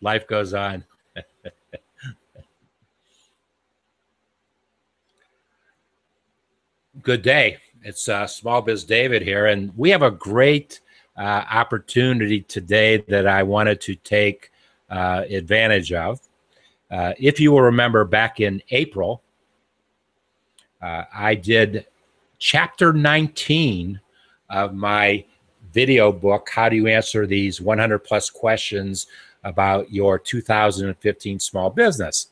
Life goes on. Good day. It's SmallBizDavid here, and we have a great opportunity today that I wanted to take advantage of. If you will remember, back in April, I did chapter 19 of my video book, How Do You Answer These 100 Plus Questions About Your 2015 Small Business.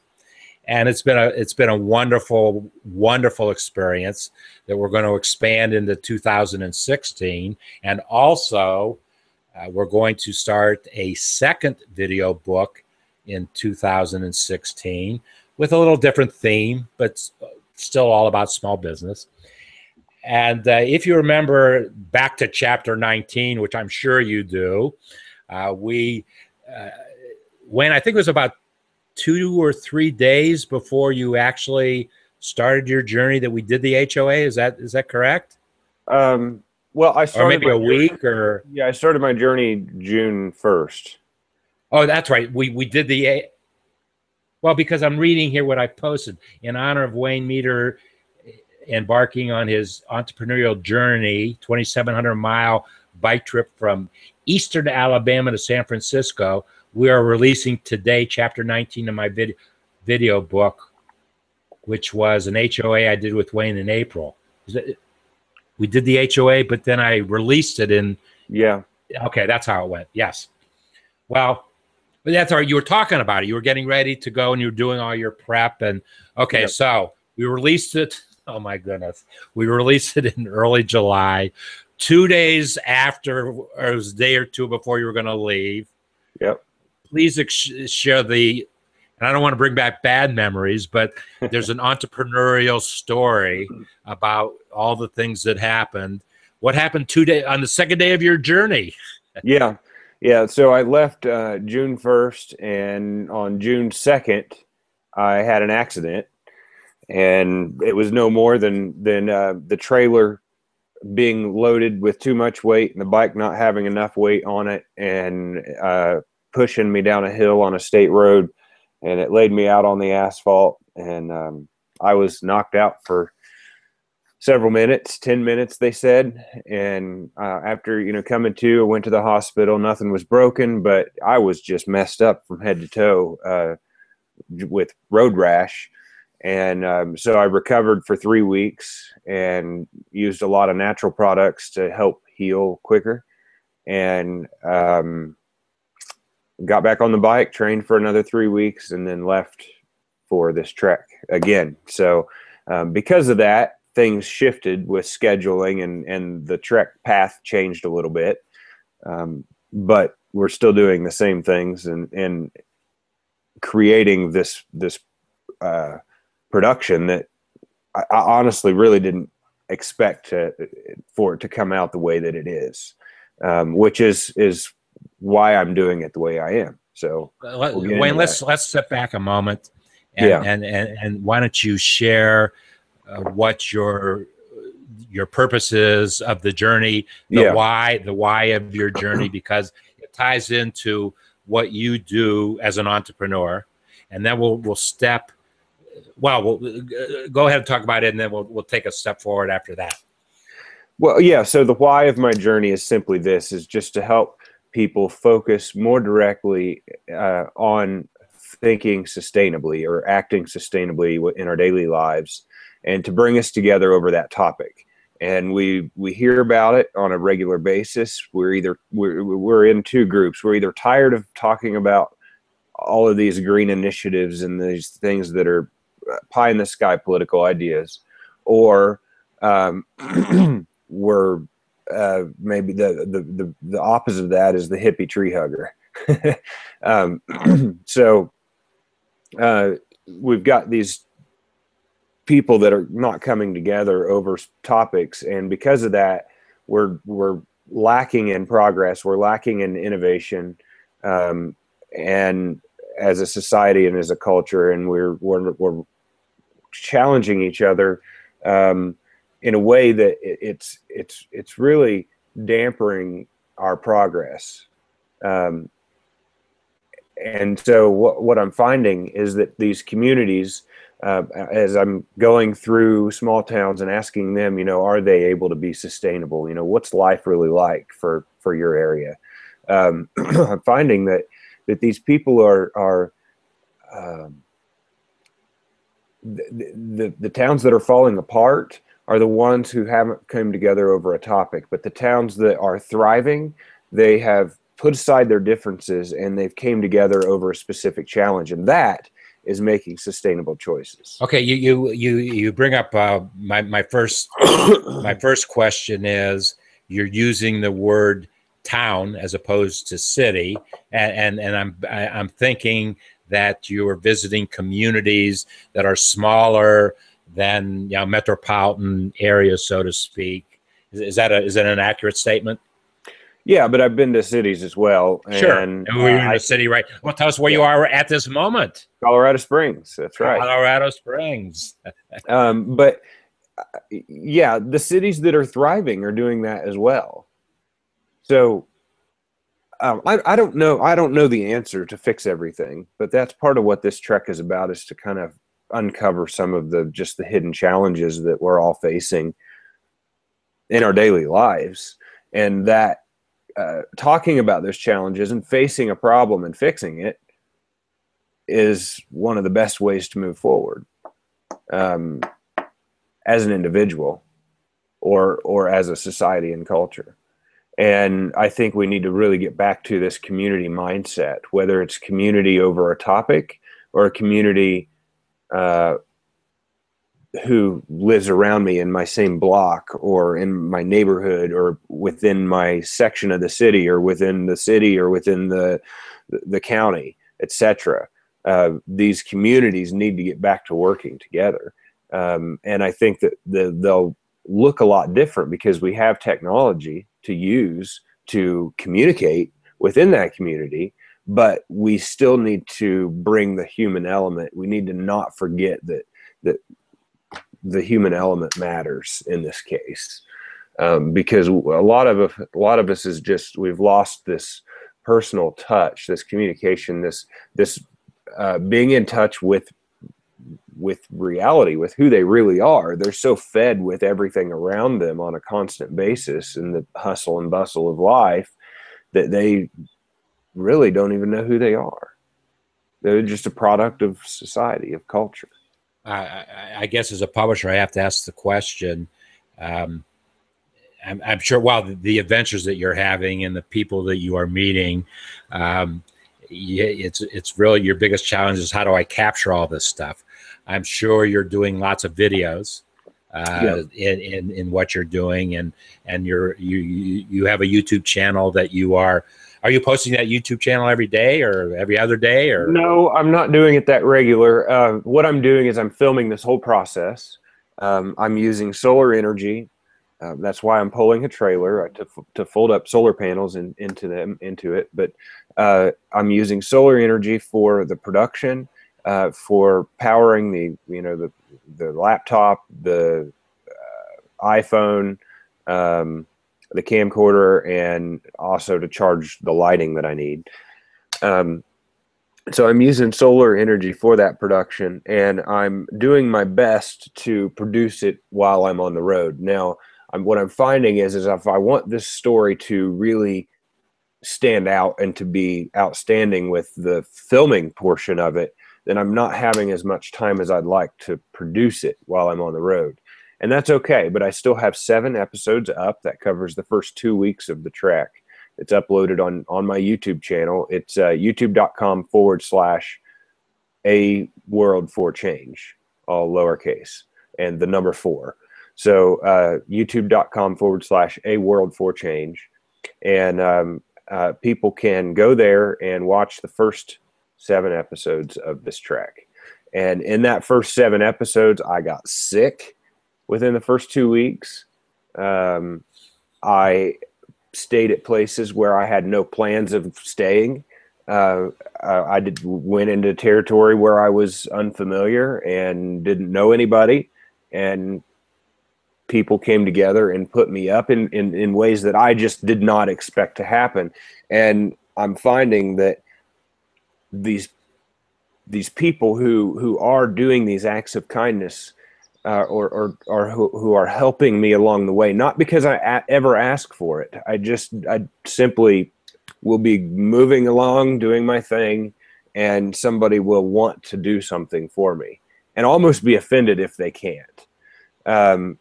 And it's been a wonderful, wonderful experience that we're going to expand into 2016. And also, we're going to start a second video book in 2016 with a little different theme, but still all about small business. And if you remember back to chapter 19, which I'm sure you do, when I think it was about 2 or 3 days before you actually started your journey that we did the HOA. Is that correct? Well, I started, or maybe a week, or yeah, I started my journey June 1st. Oh, that's right. We did well, because I'm reading here what I posted in honor of Wayne Meador embarking on his entrepreneurial journey, 2,700-mile bike trip from eastern Alabama to San Francisco. We are releasing today chapter 19 of my video book, which was an HOA I did with Wayne in April. We did the HOA, but then I released it in. Yeah. Okay, that's how it went. Yes. Well, but that's all right. You were talking about it. You were getting ready to go, and you were doing all your prep. And okay, Yep. So we released it. Oh my goodness, we released it in early July, 2 days after, or it was a day or two before you were going to leave. Yep. Please share and I don't want to bring back bad memories, but there's an entrepreneurial story about all the things that happened. What happened 2 days on the second day of your journey? Yeah. So I left June 1st, and on June 2nd, I had an accident, and it was no more than the trailer being loaded with too much weight and the bike not having enough weight on it, and pushing me down a hill on a state road, and it laid me out on the asphalt, and I was knocked out for several minutes, 10 minutes, they said. And after, coming to, I went to the hospital. Nothing was broken, but I was just messed up from head to toe with road rash. And so I recovered for 3 weeks and used a lot of natural products to help heal quicker. And got back on the bike, trained for another 3 weeks, and then left for this trek again. So because of that, things shifted with scheduling, and the trek path changed a little bit. But we're still doing the same things and creating this production that I honestly really didn't expect for it to come out the way that it is, which is why I'm doing it the way I am. So Wayne, let's step back a moment, and why don't you share what your purpose is of the journey, the why of your journey, because it ties into what you do as an entrepreneur. And then we'll go ahead and talk about it, and then we'll take a step forward after that. Well, yeah. So the why of my journey is simply this: is just to help people focus more directly on thinking sustainably or acting sustainably in our daily lives, and to bring us together over that topic. And we hear about it on a regular basis. We're in two groups. We're either tired of talking about all of these green initiatives and these things that are pie in the sky political ideas, or we're maybe the opposite of that is the hippie tree hugger. So we've got these people that are not coming together over topics, and because of that, we're lacking in progress. We're lacking in innovation, and as a society and as a culture, and we're challenging each other in a way that it's really dampering our progress. and so what I'm finding is that these communities, as I'm going through small towns and asking them, are they able to be sustainable? What's life really like for your area? I'm finding that these people are the towns that are falling apart are the ones who haven't come together over a topic, but the towns that are thriving, they have put aside their differences and they've came together over a specific challenge, and that is making sustainable choices. Okay, you bring up my first question is, you're using the word town as opposed to city, and I'm thinking that you are visiting communities that are smaller than metropolitan areas, so to speak. Is that an accurate statement? Yeah, but I've been to cities as well. Sure. And we're in a city, right? Well, tell us where you are at this moment. Colorado Springs. That's right. Colorado Springs. But yeah, the cities that are thriving are doing that as well. So I don't know. I don't know the answer to fix everything, but that's part of what this trek is about, is to kind of uncover some of the hidden challenges that we're all facing in our daily lives, and that talking about those challenges and facing a problem and fixing it is one of the best ways to move forward, as an individual or as a society and culture. And I think we need to really get back to this community mindset, whether it's community over a topic or a community who lives around me in my same block or in my neighborhood or within my section of the city or within the county, etc. These communities need to get back to working together. And I think that they'll look a lot different because we have technology to use to communicate within that community, but we still need to bring the human element. We need to not forget that the human element matters in this case, because a lot of us is just, we've lost this personal touch, this communication, this being in touch with reality, with who they really are. They're so fed with everything around them on a constant basis in the hustle and bustle of life that they really don't even know who they are. They're just a product of society, of culture. I guess as a publisher, I have to ask the question. I'm sure, the adventures that you're having and the people that you are meeting, it's really your biggest challenge is, how do I capture all this stuff? I'm sure you're doing lots of videos in what you're doing, and you have a YouTube channel that you are you posting that YouTube channel every day or every other day? Or no, I'm not doing it that regular. What I'm doing is I'm filming this whole process. I'm using solar energy. That's why I'm pulling a trailer to fold up solar panels into it. But I'm using solar energy for the production, for powering the laptop, the iPhone, the camcorder, and also to charge the lighting that I need. So I'm using solar energy for that production, and I'm doing my best to produce it while I'm on the road. Now, what I'm finding is if I want this story to really stand out and to be outstanding with the filming portion of it, then I'm not having as much time as I'd like to produce it while I'm on the road. And that's okay, but I still have 7 episodes up. That covers the first 2 weeks of the trek. It's uploaded on my YouTube channel. It's youtube.com/A World for Change, all lowercase, and the number 4. So youtube.com/A World for Change. And people can go there and watch the first 7 episodes of this trek. And in that first 7 episodes, I got sick within the first 2 weeks. I stayed at places where I had no plans of staying. I went into territory where I was unfamiliar and didn't know anybody, and people came together and put me up in ways that I just did not expect to happen. And I'm finding that these people who are doing these acts of kindness, or who are helping me along the way, not because I ever ask for it. I simply will be moving along, doing my thing, and somebody will want to do something for me and almost be offended if they can't. And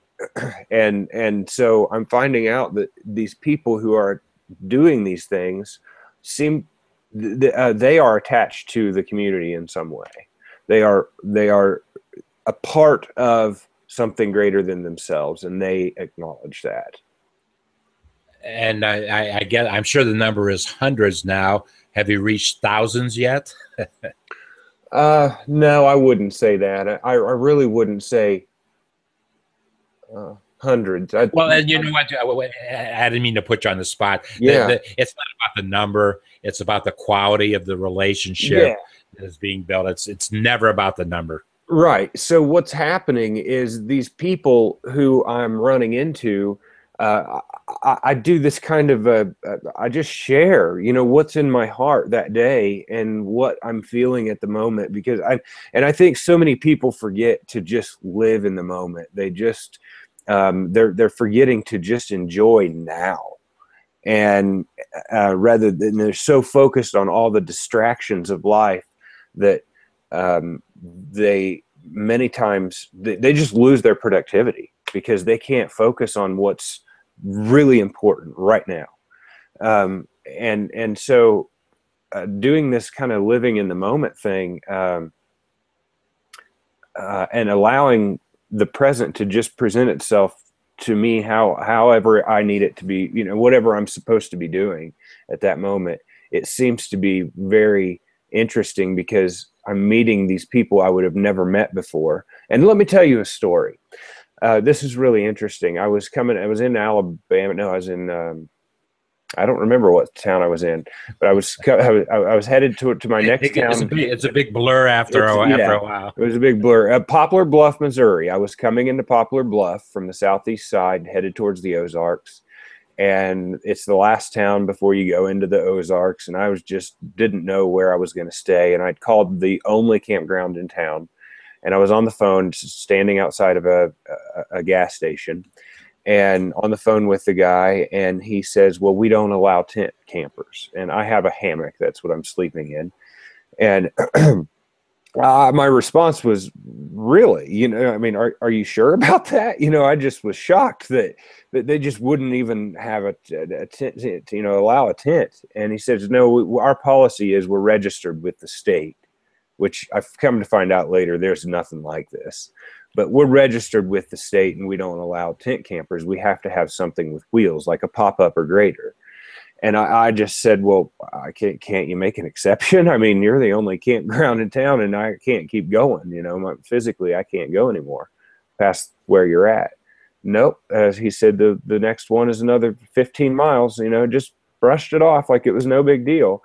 so I'm finding out that these people who are doing these things they are attached to the community in some way. They are a part of something greater than themselves, and they acknowledge that. And I get, I'm sure the number is hundreds now. Have you reached thousands yet? No, I wouldn't say that. I really wouldn't say hundreds. Well, and you know what? I didn't mean to put you on the spot. Yeah. It's not about the number. It's about the quality of the relationship that is being built. It's never about the number. Right. So what's happening is these people who I'm running into, I do this kind of I just share, what's in my heart that day and what I'm feeling at the moment, because I think so many people forget to just live in the moment. They just, they're forgetting to just enjoy now. And rather than, they're so focused on all the distractions of life that they many times they just lose their productivity because they can't focus on what's really important right now. And so doing this kind of living in the moment thing, and allowing the present to just present itself to me however I need it to be, whatever I'm supposed to be doing at that moment, it seems to be very interesting because I'm meeting these people I would have never met before. And let me tell you a story. This is really interesting. I was in Alabama. No, I was in, I don't remember what town I was in, but I was headed to my next town. It's a big blur after a while. It was a big blur. Poplar Bluff, Missouri. I was coming into Poplar Bluff from the southeast side, headed towards the Ozarks. And it's the last town before you go into the Ozarks. And I didn't know where I was going to stay. And I'd called the only campground in town. And I was on the phone, standing outside of a gas station, and on the phone with the guy. And he says, well, we don't allow tent campers. And I have a hammock. That's what I'm sleeping in. And my response was, really? I mean, are you sure about that? I just was shocked that they just wouldn't even have a tent, allow a tent. And he says, no, our policy is we're registered with the state, which I've come to find out later, there's nothing like this. But we're registered with the state and we don't allow tent campers. We have to have something with wheels, like a pop-up or grader. And I just said, well, can't you make an exception? I mean, you're the only campground in town and I can't keep going. Physically, I can't go anymore past where you're at. Nope. As he said, the next one is another 15 miles, just brushed it off like it was no big deal.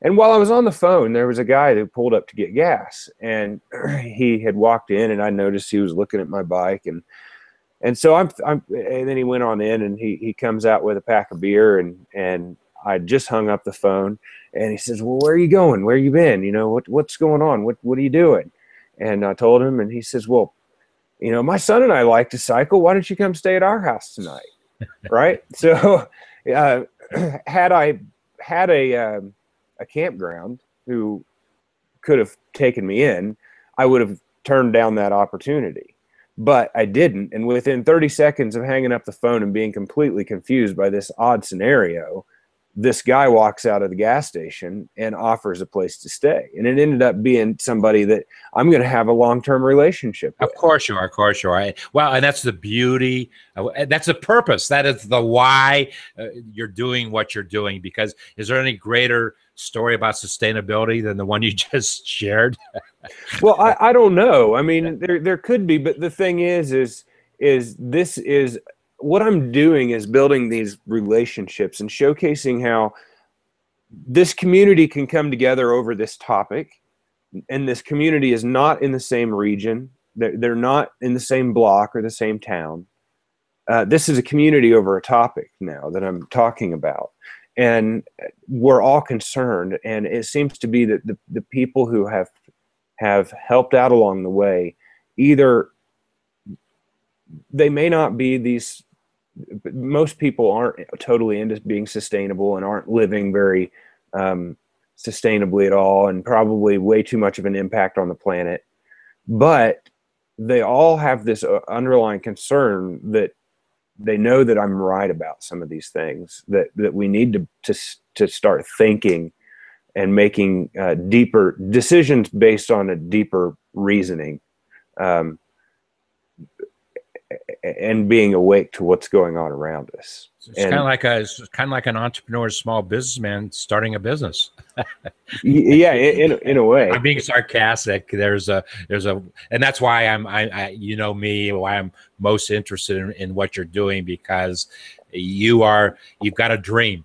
And while I was on the phone, there was a guy that pulled up to get gas, and he had walked in, and I noticed he was looking at my bike, and so and then he went on in, and he comes out with a pack of beer, and I just hung up the phone, and he says, well, where are you going? Where you been? What's going on? What are you doing? And I told him, and he says, well, my son and I like to cycle. Why don't you come stay at our house tonight? Right. So, had I had a campground who could have taken me in, I would have turned down that opportunity. But I didn't. And within 30 seconds of hanging up the phone and being completely confused by this odd scenario, this guy walks out of the gas station and offers a place to stay. And it ended up being somebody that I'm going to have a long-term relationship with. Of course you are. Of course you are. Well, and that's the beauty. That's the purpose. That is the why you're doing what you're doing. Because is there any greater story about sustainability than the one you just shared? Well, I don't know. I mean, there could be, but the thing is this is what I'm doing is building these relationships and showcasing how this community can come together over this topic. And this community is not in the same region. They're not in the same block or the same town. This is a community over a topic now that I'm talking about. and we're all concerned. And it seems to be that the people who have helped out along the way, either they may not be these, most people aren't totally into being sustainable and aren't living very sustainably at all, and probably way too much of an impact on the planet. But they all have this underlying concern that they know that I'm right about some of these things, that we need to start thinking and making deeper decisions based on a deeper reasoning, and being awake to what's going on around us. It's kind of like an entrepreneur, small businessman starting a business. Yeah, in a way. I'm being sarcastic. There's a, and that's why you know me, why I'm most interested in what you're doing, because you've got a dream.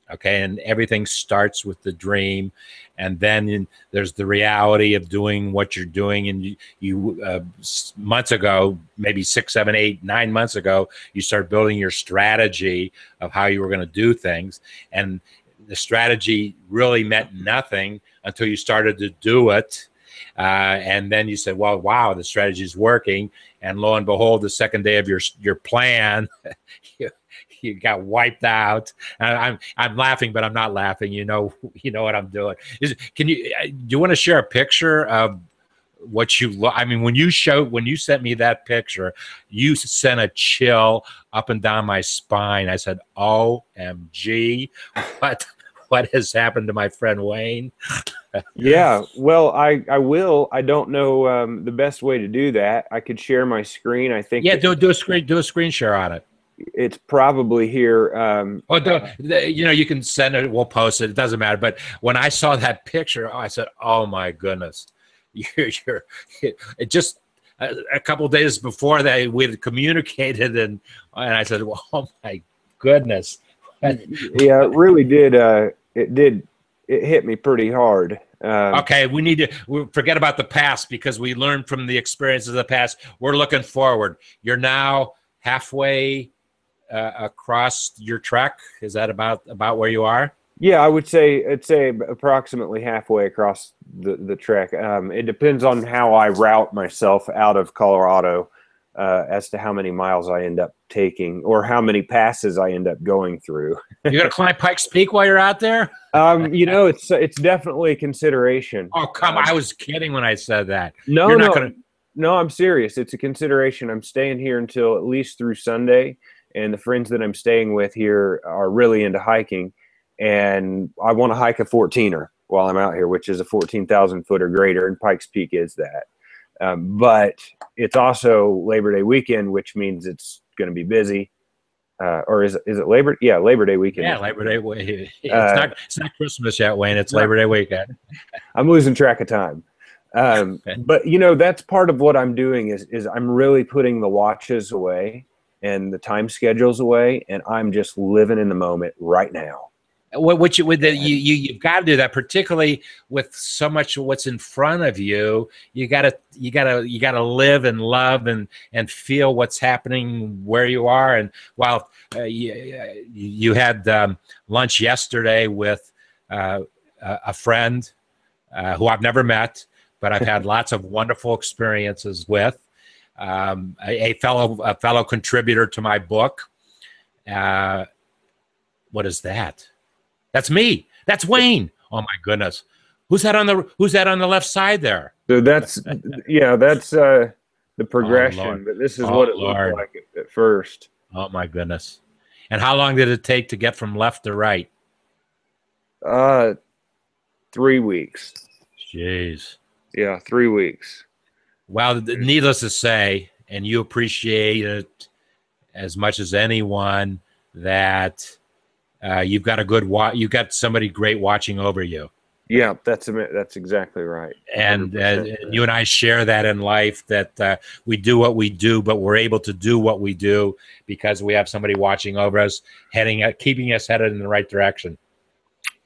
Okay. And everything starts with the dream. And then there's the reality of doing what you're doing. And you months ago, maybe 6, 7, 8, 9 months ago, you started building your strategy of how you were going to do things. And the strategy really meant nothing until you started to do it. And then you said, well, wow, the strategy is working. And lo and behold, the second day of your plan, you got wiped out. I'm laughing, but I'm not laughing. You know what I'm doing. Do you want to share a picture of what you I mean, when you sent me that picture, you sent a chill up and down my spine. I said, OMG, what has happened to my friend Wayne? Yeah, well, I will. I don't know the best way to do that. I could share my screen. I think. Yeah, do a screen share on it. It's probably here. You can send it. We'll post it. It doesn't matter. But when I saw that picture, I said, "Oh my goodness!" It just a couple of days before that we had communicated, and I said, well, "Oh my goodness!" Yeah, it really did. It hit me pretty hard. Okay, we forget about the past, because we learned from the experiences of the past. We're looking forward. You're now halfway across your trek. Is that about where you are? Yeah, I'd say approximately halfway across the trek. It depends on how I route myself out of Colorado, as to how many miles I end up taking or how many passes I end up going through. You're gonna climb Pikes Peak while you're out there? It's definitely a consideration. Oh, come on. I was kidding when I said that. No, you're not gonna. No, I'm serious. It's a consideration. I'm staying here until at least through Sunday. And the friends that I'm staying with here are really into hiking. And I want to hike a 14er while I'm out here, which is a 14,000 foot or greater. And Pikes Peak is that. But it's also Labor Day weekend, which means it's going to be busy. Or is it Labor? Yeah, Labor Day weekend. Yeah, Labor Day. It's not Christmas yet, Wayne. It's Labor Day weekend. I'm losing track of time. But that's part of what I'm doing is I'm really putting the watches away and the time schedules away, and I'm just living in the moment right now. You've got to do that, particularly with so much of what's in front of you. You gotta live and love and feel what's happening where you are. And while you had lunch yesterday with a friend who I've never met, but I've had lots of wonderful experiences with. A fellow contributor to my book. What is that? That's me. That's Wayne. Oh my goodness. Who's that on the left side there? So that's the progression. But this is what it looked like at first. Oh my goodness. And how long did it take to get from left to right? 3 weeks. Jeez. Yeah, 3 weeks. Well, needless to say, and you appreciate it as much as anyone, that you've got you've got somebody great watching over you. Yeah, that's exactly right. And you and I share that in life, that we do what we do, but we're able to do what we do because we have somebody watching over us, keeping us headed in the right direction.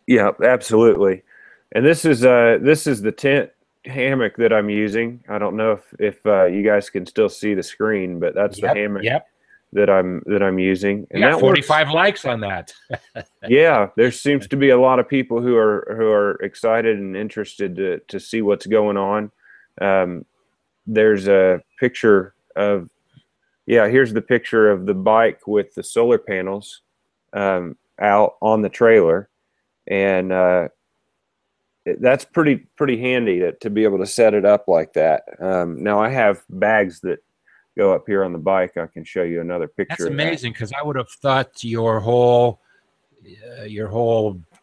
Yeah, absolutely. And this is the tent hammock that I'm using. I don't know if you guys can still see the screen, but that's the hammock. Yep. that I'm using, and You got that works. 45 likes on that. Yeah, there seems to be a lot of people who are excited and interested to see what's going on. There's a picture of, yeah, here's the picture of the bike with the solar panels out on the trailer, and that's pretty handy to be able to set it up like that. Now I have bags that go up here on the bike. I can show you another picture. That's amazing, because I would have thought your whole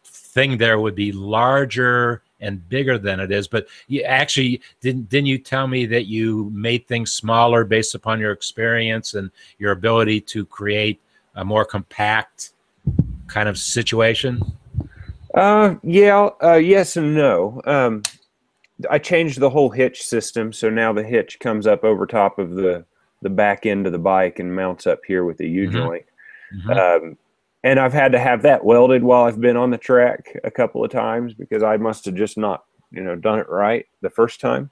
thing there would be larger and bigger than it is. But you actually didn't you tell me that you made things smaller based upon your experience and your ability to create a more compact kind of situation? Yes and no. I changed the whole hitch system, so now the hitch comes up over top of the back end of the bike and mounts up here with the U-joint. And I've had to have that welded while I've been on the track a couple of times, because I must have just not, done it right the first time.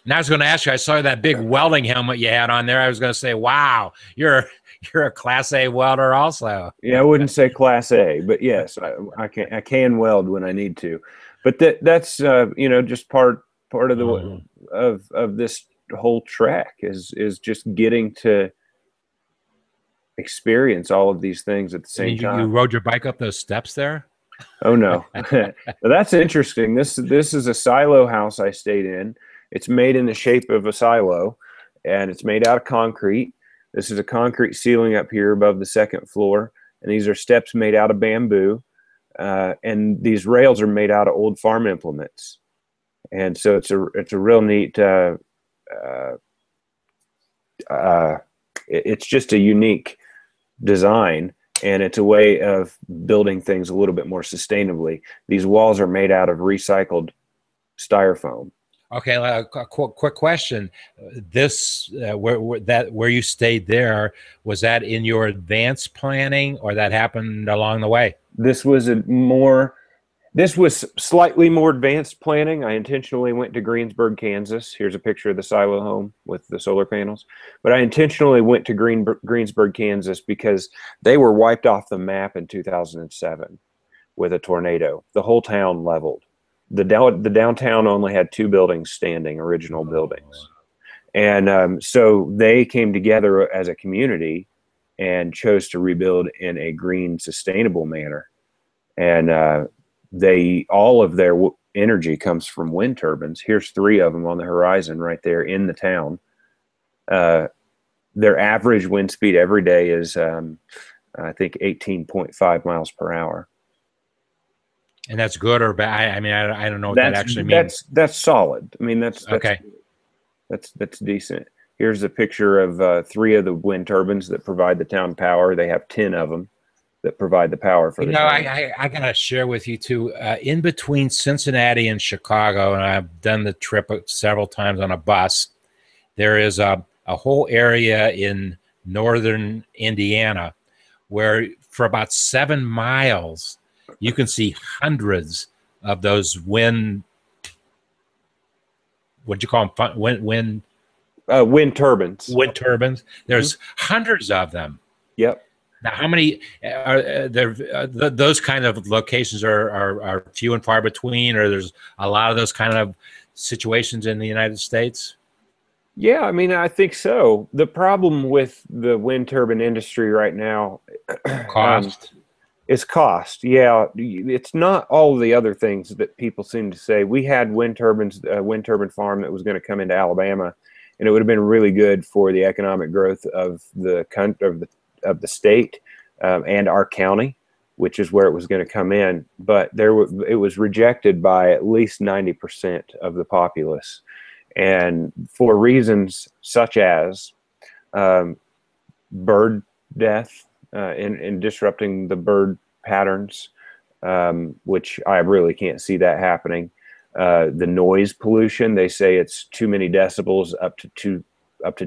And I was going to ask you, I saw that big welding helmet you had on there. I was going to say, wow, you're a Class A welder also. Yeah, I wouldn't say Class A, but yes, I can weld when I need to. But that's just part of the of this whole track is just getting to experience all of these things at the same time. You rode your bike up those steps there? Oh no. That's interesting. This is a silo house I stayed in. It's made in the shape of a silo, and it's made out of concrete. This is a concrete ceiling up here above the second floor, and these are steps made out of bamboo, and these rails are made out of old farm implements. And so it's a real neat it's just a unique design, and it's a way of building things a little bit more sustainably. These walls are made out of recycled styrofoam. Okay, a quick question. This where you stayed there, was that in your advanced planning, or that happened along the way? This was slightly more advanced planning. I intentionally went to Greensburg, Kansas. Here's a picture of the silo home with the solar panels. But I intentionally went to Greensburg, Kansas, because they were wiped off the map in 2007 with a tornado. The whole town leveled. The downtown only had 2 buildings standing, original buildings. And so they came together as a community and chose to rebuild in a green, sustainable manner. And all of their energy comes from wind turbines. Here's 3 of them on the horizon right there in the town. Their average wind speed every day is, I think, 18.5 miles per hour. And that's good or bad? I mean, I don't know what that actually means. That's solid. I mean, that's okay. That's decent. Here's a picture of 3 of the wind turbines that provide the town power. They have 10 of them that provide the power for the town. I gotta share with you too. In between Cincinnati and Chicago, and I've done the trip several times on a bus, there is a whole area in northern Indiana where for about 7 miles you can see hundreds of those wind. What'd you call them? Wind turbines. Wind turbines. There's hundreds of them. Yep. Now, how many are there? Those kind of locations are few and far between, or there's a lot of those kind of situations in the United States? Yeah, I mean, I think so. The problem with the wind turbine industry right now, cost. Is cost. Yeah, it's not all of the other things that people seem to say. We had wind turbines, a wind turbine farm that was going to come into Alabama, and it would have been really good for the economic growth of the country, of the state, and our county, which is where it was going to come in. But it was rejected by at least 90% of the populace, and for reasons such as bird death. In disrupting the bird patterns, which I really can't see that happening. The noise pollution, they say it's too many decibels up to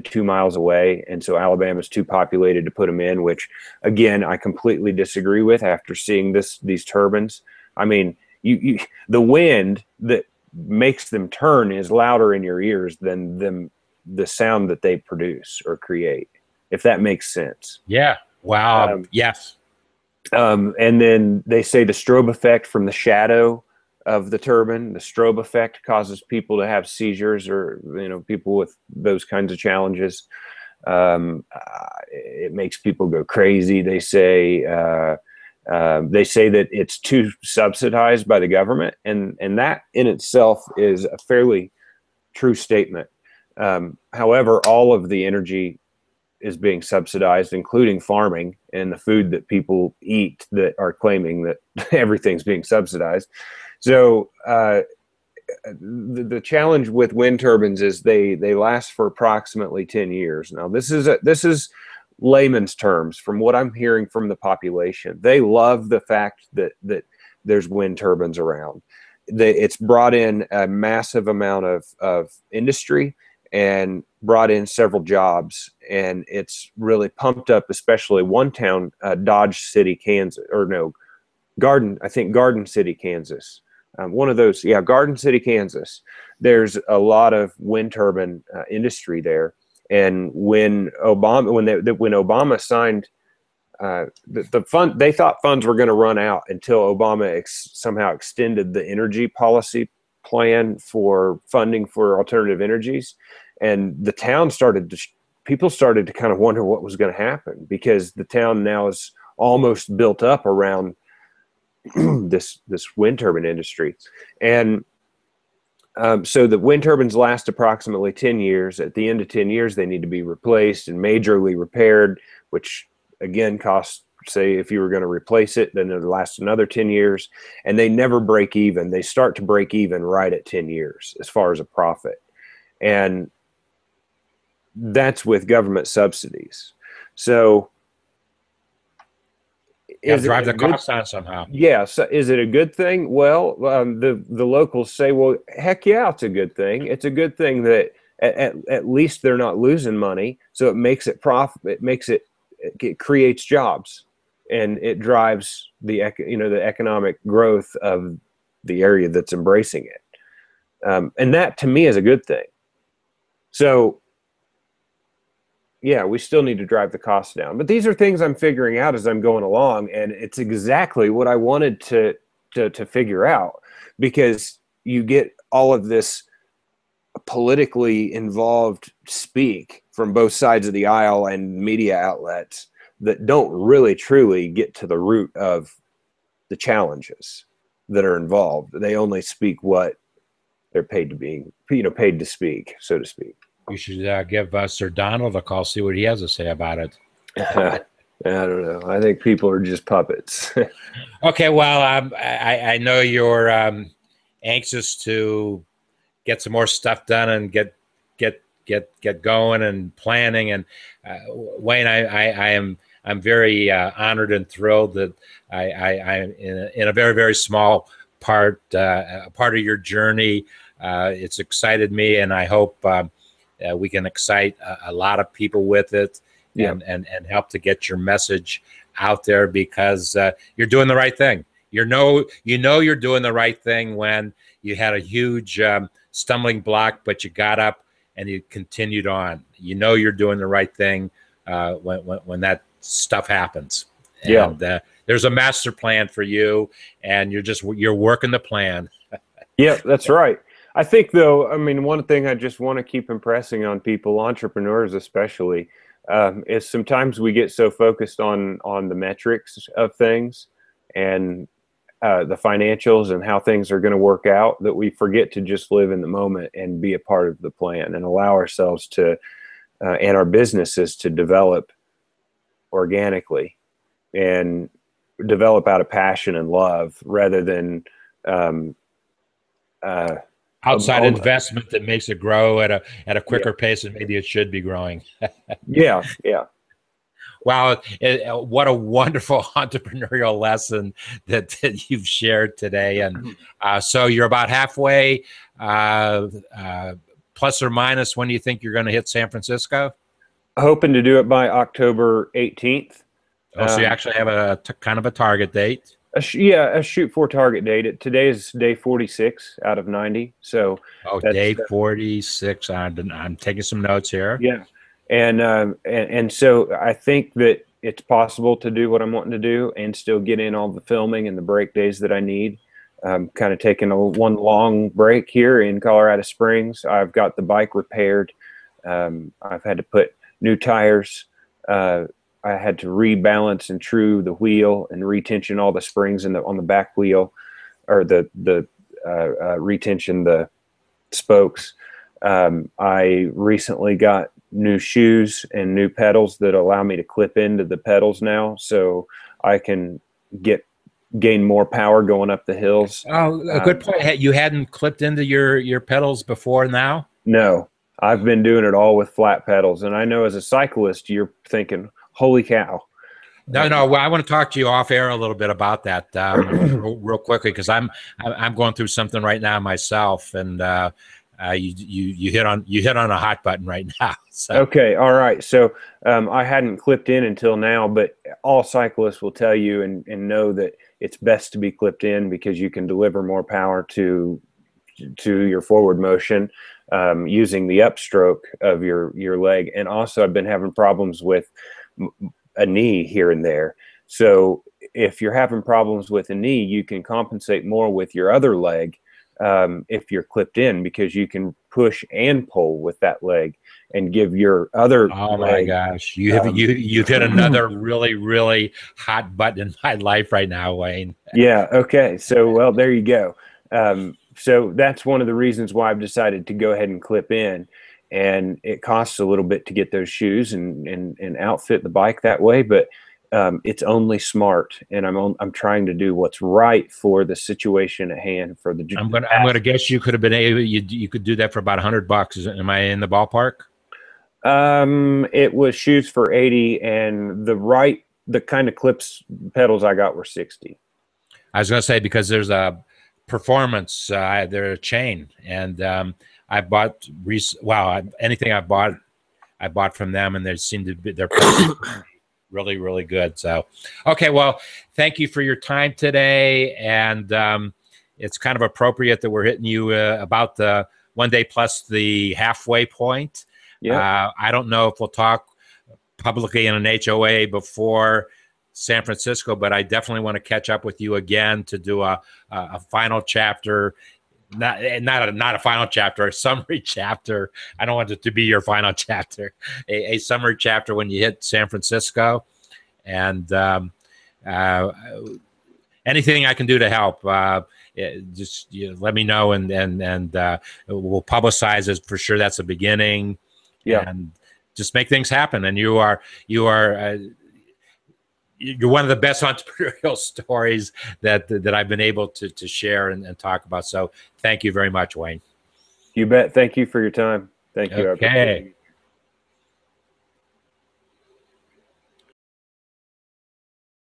2 miles away, and so Alabama's too populated to put them in, which again I completely disagree with after seeing these turbines. I mean, the wind that makes them turn is louder in your ears than the sound that they produce or create. if that makes sense. Yeah. Wow. Yes. And then they say the strobe effect from the shadow of the turbine, the strobe effect causes people to have seizures, or, you know, people with those kinds of challenges. It makes people go crazy. They say that it's too subsidized by the government, and that in itself is a fairly true statement. However, all of the energy is being subsidized, including farming and the food that people eat, that are claiming that everything's being subsidized. So the challenge with wind turbines is they last for approximately 10 years. Now, this is layman's terms from what I'm hearing from the population. They love the fact that there's wind turbines around. It's brought in a massive amount of industry and brought in several jobs, and it's really pumped up, especially one town, Dodge City, Kansas, or no, Garden City, Kansas. One of those, yeah, Garden City, Kansas. There's a lot of wind turbine industry there, and when Obama signed the fund, they thought funds were going to run out until Obama somehow extended the energy policy plan for funding for alternative energies, and the town people started to kind of wonder what was going to happen, because the town now is almost built up around this wind turbine industry. And so the wind turbines last approximately 10 years. At the end of 10 years, they need to be replaced and majorly repaired, which again costs, say, if you were going to replace it, then it'll last another 10 years. And they never break even. They start to break even right at 10 years as far as a profit. And that's with government subsidies. So drive the cost down somehow. Yeah. So is it a good thing? Well, the locals say, well, heck yeah, it's a good thing. It's a good thing that at least they're not losing money. So it makes it profit. It creates jobs, and it drives the economic growth of the area that's embracing it. And that to me is a good thing. So yeah, we still need to drive the costs down. But these are things I'm figuring out as I'm going along, and it's exactly what I wanted to figure out, because you get all of this politically involved speak from both sides of the aisle and media outlets that don't really truly get to the root of the challenges that are involved. They only speak what they're paid to speak, so to speak. You should give Sir Donald a call, see what he has to say about it. I don't know. I think people are just puppets. Okay, well, I know you're anxious to get some more stuff done and get going and planning. And Wayne, I'm very honored and thrilled that I'm in a very, very small part of your journey. It's excited me, and I hope we can excite a lot of people with it, and help to get your message out there, because you're doing the right thing. You're doing the right thing when you had a huge stumbling block, but you got up and you continued on. You're doing the right thing when that stuff happens. Yeah. And there's a master plan for you, and you're working the plan. Yeah, that's right. I think, though, I mean, one thing I just want to keep impressing on people, entrepreneurs especially, is sometimes we get so focused on the metrics of things and the financials and how things are going to work out, that we forget to just live in the moment and be a part of the plan and allow ourselves to and our businesses to develop organically and develop out of passion and love, rather than outside investment that makes it grow at a quicker pace than maybe it should be growing. Yeah. Wow, what a wonderful entrepreneurial lesson that you've shared today. And so you're about halfway, plus or minus. When do you think you're going to hit San Francisco? Hoping to do it by October 18th. Oh, so you actually have a kind of a target date? A shoot for target date. Today is day 46 out of 90. So day 46. I'm taking some notes here. Yeah. And so I think that it's possible to do what I'm wanting to do and still get in all the filming and the break days that I need. Kind of taking one long break here in Colorado Springs. I've got the bike repaired. I've had to put new tires. I had to rebalance and true the wheel and retension all the springs on the back wheel, or the retention the spokes. I recently got new shoes and new pedals that allow me to clip into the pedals now, so I can gain more power going up the hills. Oh, a good point. You hadn't clipped into your pedals before now? No, I've been doing it all with flat pedals, and I know as a cyclist, you're thinking, "Holy cow!" No, no. Well, I want to talk to you off air a little bit about that real quickly, because I'm going through something right now myself, and you hit on a hot button right now. So. Okay, all right. So I hadn't clipped in until now, but all cyclists will tell you and know that it's best to be clipped in because you can deliver more power to your forward motion using the upstroke of your leg. And also, I've been having problems with a knee here and there. So if you're having problems with a knee, you can compensate more with your other leg if you're clipped in, because you can push and pull with that leg and give your other oh leg, my gosh, you've hit another really hot button in my life right now, Wayne. Yeah, okay, so well, there you go. So that's one of the reasons why I've decided to go ahead and clip in, and it costs a little bit to get those shoes and outfit the bike that way, but it's only smart, and I'm trying to do what's right for the situation at hand. For the I'm gonna guess you could have been able, you could do that for about $100. Am I in the ballpark? It was shoes for 80, and the kind of clips pedals I got were 60. I was gonna say, because there's a performance, they're a chain, and I bought anything I bought from them, and they seem to be their prices really good. So, okay, well, thank you for your time today, and it's kind of appropriate that we're hitting you about the 1 day plus the halfway point. Yeah, I don't know if we'll talk publicly in an HOA before San Francisco, but I definitely want to catch up with you again to do a final chapter. Not a final chapter, a summary chapter. I don't want it to be your final chapter. A summary chapter when you hit San Francisco, and anything I can do to help, just let me know, and we'll publicize it for sure. That's the beginning, and just make things happen. And you're one of the best entrepreneurial stories that I've been able to share and talk about. So thank you very much, Wayne. you bet. Thank you for your time. Thank you. Okay.